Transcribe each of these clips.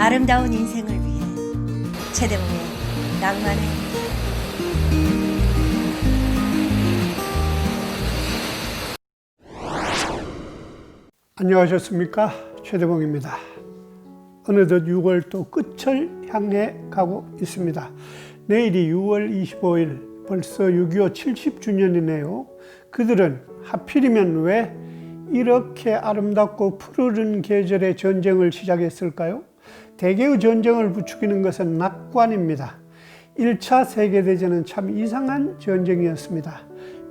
아름다운 인생을 위해 최대봉의 낭만의 안녕하셨습니까? 최대봉입니다. 어느덧 6월 또 끝을 향해 가고 있습니다. 내일이 6월 25일, 벌써 6.25 70주년이네요. 그들은 하필이면 왜 이렇게 아름답고 푸르른 계절의 전쟁을 시작했을까요? 대개의 전쟁을 부추기는 것은 낙관입니다. 1차 세계대전은 참 이상한 전쟁이었습니다.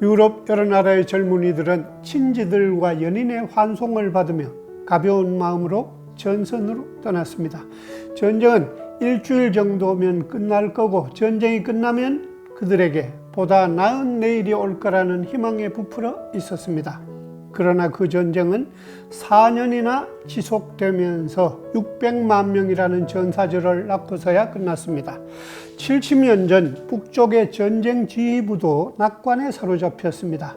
유럽 여러 나라의 젊은이들은 친지들과 연인의 환송을 받으며 가벼운 마음으로 전선으로 떠났습니다. 전쟁은 일주일 정도면 끝날 거고, 전쟁이 끝나면 그들에게 보다 나은 내일이 올 거라는 희망에 부풀어 있었습니다. 그러나 그 전쟁은 4년이나 지속되면서 600만 명이라는 전사자를 낳고서야 끝났습니다. 70년 전 북쪽의 전쟁 지휘부도 낙관에 사로잡혔습니다.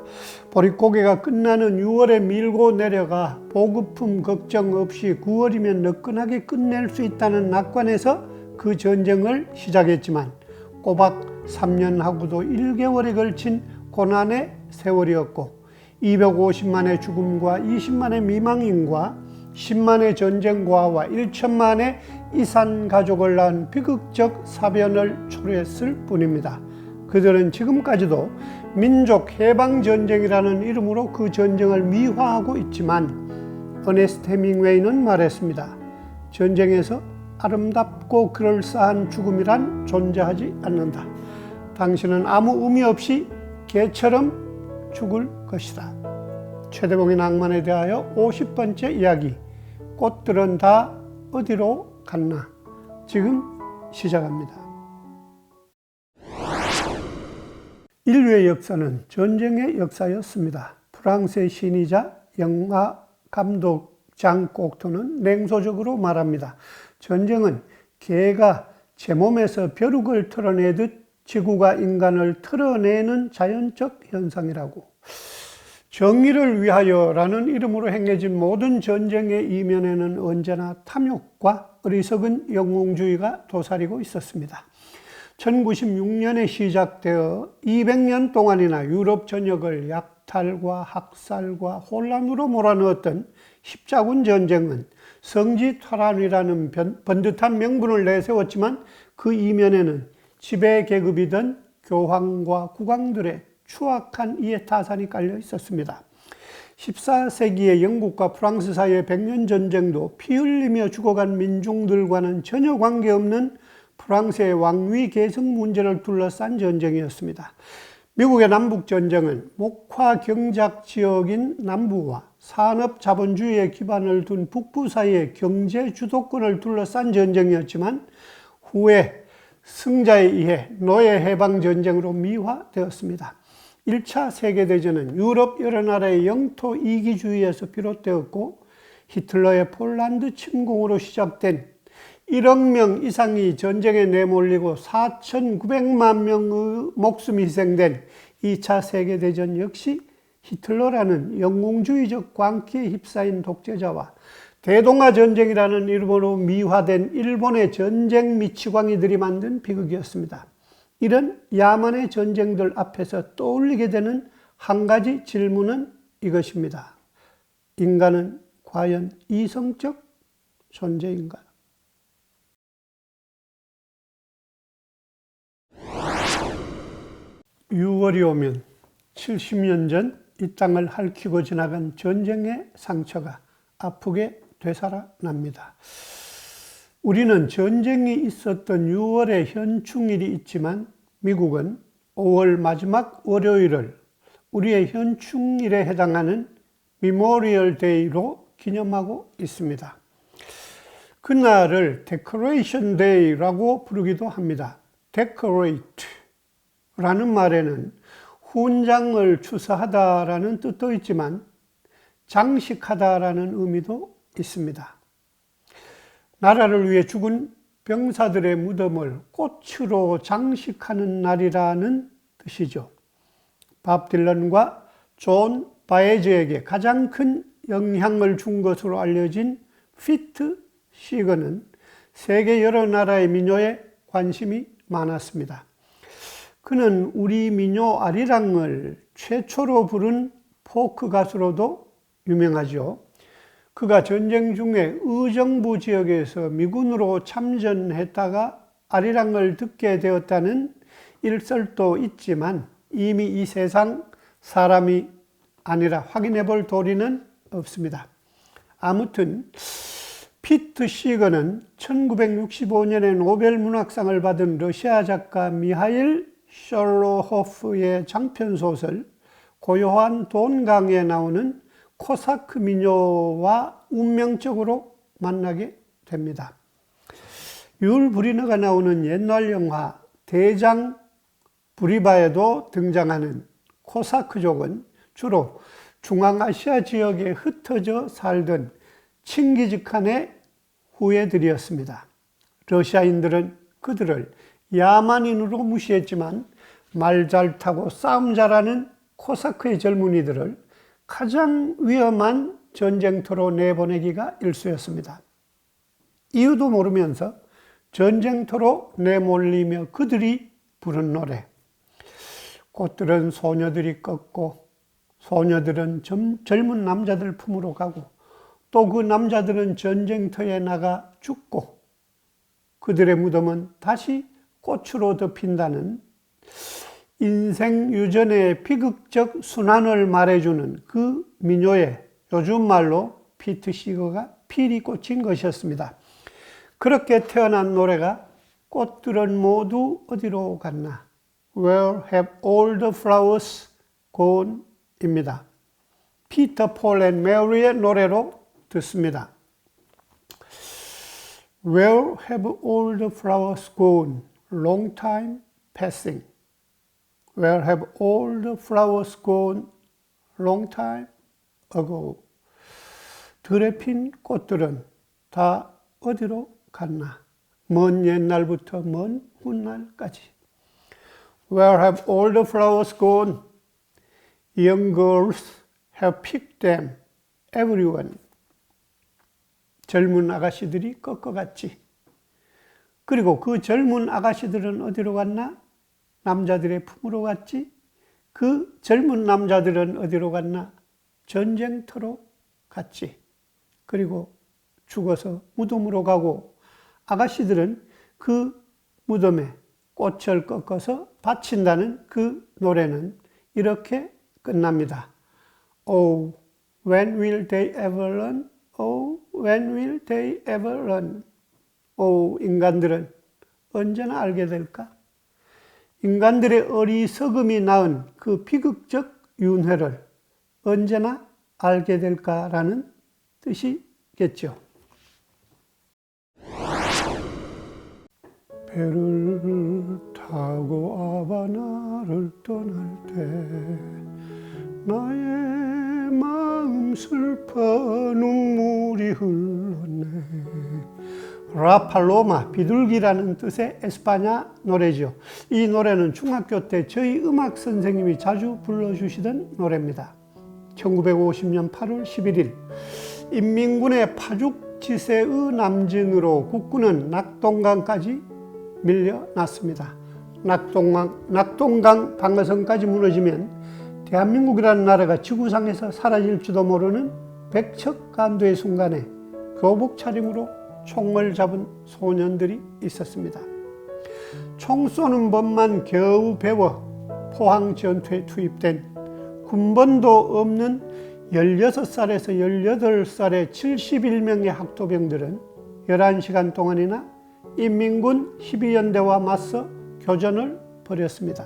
보릿고개가 끝나는 6월에 밀고 내려가 보급품 걱정 없이 9월이면 너끈하게 끝낼 수 있다는 낙관에서 그 전쟁을 시작했지만 꼬박 3년하고도 1개월에 걸친 고난의 세월이었고, 250만의 죽음과 20만의 미망인과 10만의 전쟁과와 1천만의 이산 가족을 낳은 비극적 사변을 초래했을 뿐입니다. 그들은 지금까지도 민족 해방전쟁이라는 이름으로 그 전쟁을 미화하고 있지만, 어네스트 헤밍웨이는 말했습니다. 전쟁에서 아름답고 그럴싸한 죽음이란 존재하지 않는다. 당신은 아무 의미 없이 개처럼 죽을 것이다. 최대봉의 낭만에 대하여 50번째 이야기, 꽃들은 다 어디로 갔나? 지금 시작합니다. 인류의 역사는 전쟁의 역사였습니다. 프랑스의 신이자 영화 감독 장 꼭토는 냉소적으로 말합니다. 전쟁은 개가 제 몸에서 벼룩을 털어내듯 지구가 인간을 털어내는 자연적 현상이라고. 정의를 위하여라는 이름으로 행해진 모든 전쟁의 이면에는 언제나 탐욕과 어리석은 영웅주의가 도사리고 있었습니다. 1096년에 시작되어 200년 동안이나 유럽 전역을 약탈과 학살과 혼란으로 몰아넣었던 십자군 전쟁은 성지탈환이라는 번듯한 명분을 내세웠지만, 그 이면에는 지배 계급이던 교황과 국왕들의 추악한 이해타산이 깔려 있었습니다. 14세기의 영국과 프랑스 사이의 백년 전쟁도 피 흘리며 죽어간 민중들과는 전혀 관계없는 프랑스의 왕위 계승 문제를 둘러싼 전쟁이었습니다. 미국의 남북전쟁은 목화 경작 지역인 남부와 산업 자본주의에 기반을 둔 북부 사이의 경제 주도권을 둘러싼 전쟁이었지만, 후에 승자에 의해 노예 해방 전쟁으로 미화되었습니다. 1차 세계대전은 유럽 여러 나라의 영토 이기주의에서 비롯되었고, 히틀러의 폴란드 침공으로 시작된 1억 명 이상이 전쟁에 내몰리고 4,900만 명의 목숨이 희생된 2차 세계대전 역시 히틀러라는 영웅주의적 광기에 휩싸인 독재자와 대동아 전쟁이라는 이름으로 미화된 일본의 전쟁 미치광이들이 만든 비극이었습니다. 이런 야만의 전쟁들 앞에서 떠올리게 되는 한 가지 질문은 이것입니다. 인간은 과연 이성적 존재인가요? (6월이) 오면 70년 전 이 땅을 핥히고 지나간 전쟁의 상처가 아프게 되살아납니다. 우리는 전쟁이 있었던 6월에 현충일이 있지만, 미국은 5월 마지막 월요일을 우리의 현충일에 해당하는 미모리얼 데이로 기념하고 있습니다. 그날을 데코레이션 데이라고 부르기도 합니다. 데코레이트라는 말에는 훈장을 추서하다라는 뜻도 있지만, 장식하다라는 의미도 있습니다. 나라를 위해 죽은 병사들의 무덤을 꽃으로 장식하는 날이라는 뜻이죠. 밥 딜런과 존 바에즈에게 가장 큰 영향을 준 것으로 알려진 피트 시거는 세계 여러 나라의 민요에 관심이 많았습니다. 그는 우리 민요 아리랑을 최초로 부른 포크 가수로도 유명하죠. 그가 전쟁 중에 의정부 지역에서 미군으로 참전했다가 아리랑을 듣게 되었다는 일설도 있지만 이미 이 세상 사람이 아니라 확인해 볼 도리는 없습니다. 아무튼 피트 시거는 1965년에 노벨 문학상을 받은 러시아 작가 미하일 셜로호프의 장편소설 고요한 돈강에 나오는 코사크 민요와 운명적으로 만나게 됩니다. 율 브리너가 나오는 옛날 영화 대장 부리바에도 등장하는 코사크족은 주로 중앙아시아 지역에 흩어져 살던 칭기즈칸의 후예들이었습니다. 러시아인들은 그들을 야만인으로 무시했지만 말 잘 타고 싸움 잘하는 코사크의 젊은이들을 가장 위험한 전쟁터로 내보내기가 일쑤였습니다. 이유도 모르면서 전쟁터로 내몰리며 그들이 부른 노래. 꽃들은 소녀들이 꺾고 소녀들은 젊은 남자들 품으로 가고 또 그 남자들은 전쟁터에 나가 죽고 그들의 무덤은 다시 꽃으로 덮인다는 인생 유전의 비극적 순환을 말해주는 그 민요에 요즘 말로 피트 시거가 필이 꽂힌 것이었습니다. 그렇게 태어난 노래가 꽃들은 모두 어디로 갔나? Where have all the flowers gone? 입니다. 피터 폴 앤 메리의 노래로 듣습니다. Where have all the flowers gone? Long time passing. Where have all the flowers gone? Long time ago. 들에 핀 꽃들은 다 어디로 갔나? 먼 옛날부터 먼 훗날까지. Where have all the flowers gone? Young girls have picked them, everyone. 젊은 아가씨들이 꺾어갔지. 그리고 그 젊은 아가씨들은 어디로 갔나? 남자들의 품으로 갔지. 그 젊은 남자들은 어디로 갔나? 전쟁터로 갔지. 그리고 죽어서 무덤으로 가고 아가씨들은 그 무덤에 꽃을 꺾어서 바친다는 그 노래는 이렇게 끝납니다. Oh, when will they ever learn? Oh, when will they ever learn? Oh, 인간들은 언제나 알게 될까? 인간들의 어리석음이 낳은 그 비극적 윤회를 언제나 알게 될까라는 뜻이겠죠. 배를 타고 아바나를 떠날 때 나의 마음 슬퍼 눈물이 흘렀네. 라팔로마, 비둘기라는 뜻의 에스파냐 노래죠. 이 노래는 중학교 때 저희 음악 선생님이 자주 불러주시던 노래입니다. 1950년 8월 11일 인민군의 파죽지세의 남진으로 국군은 낙동강까지 밀려났습니다. 낙동강 방어선까지 무너지면 대한민국이라는 나라가 지구상에서 사라질지도 모르는 백척간도의 순간에 교복 차림으로 총을 잡은 소년들이 있었습니다. 총 쏘는 법만 겨우 배워 포항 전투에 투입된 군번도 없는 16살에서 18살의 71명의 학도병들은 11시간 동안이나 인민군 12연대와 맞서 교전을 벌였습니다.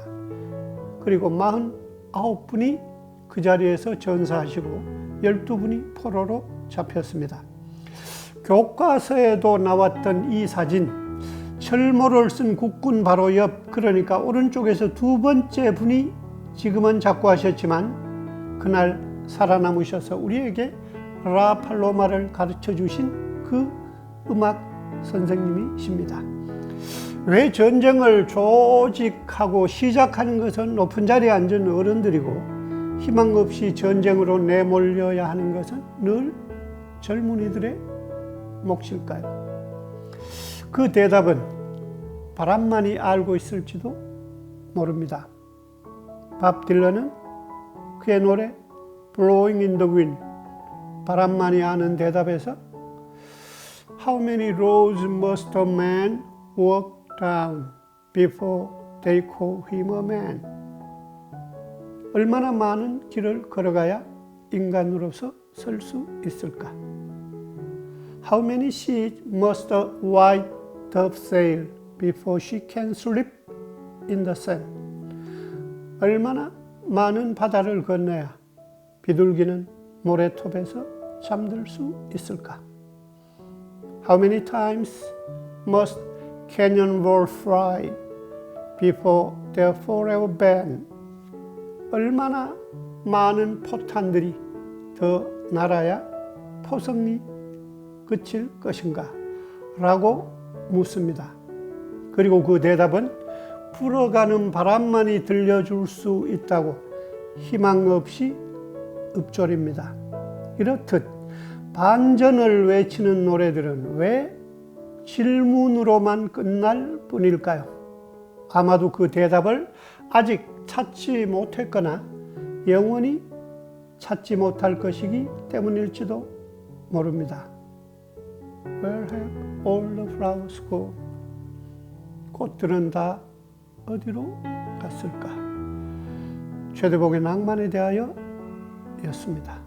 그리고 49분이 그 자리에서 전사하시고 12분이 포로로 잡혔습니다. 교과서에도 나왔던 이 사진, 철모를 쓴 국군 바로 옆, 그러니까 오른쪽에서 두 번째 분이 지금은 작고하셨지만 그날 살아남으셔서 우리에게 라팔로마를 가르쳐 주신 그 음악 선생님이십니다. 왜 전쟁을 조직하고 시작하는 것은 높은 자리에 앉은 어른들이고 희망 없이 전쟁으로 내몰려야 하는 것은 늘 젊은이들의 몫일까요? 그 대답은 바람만이 알고 있을지도 모릅니다. 밥 딜런은 그의 노래 Blowing in the Wind, 바람만이 아는 대답에서 How many roads must a man walk down before they call him a man? 얼마나 많은 길을 걸어가야 인간으로서 설 수 있을까? How many seas must a white dove sail before she can sleep in the sand? 얼마나 많은 바다를 건너야 비둘기는 모래톱에서 잠들 수 있을까? How many times must cannonball fly before they're forever banned? 얼마나 많은 포탄들이 더 날아야 포성이 그칠 것인가? 라고 묻습니다. 그리고 그 대답은 불어가는 바람만이 들려줄 수 있다고 희망 없이 읊조립니다. 이렇듯 반전을 외치는 노래들은 왜 질문으로만 끝날 뿐일까요? 아마도 그 대답을 아직 찾지 못했거나 영원히 찾지 못할 것이기 때문일지도 모릅니다. Where have all the flowers gone? 꽃들은 다 어디로 갔을까? 최대복의 낭만에 대하여 였습니다.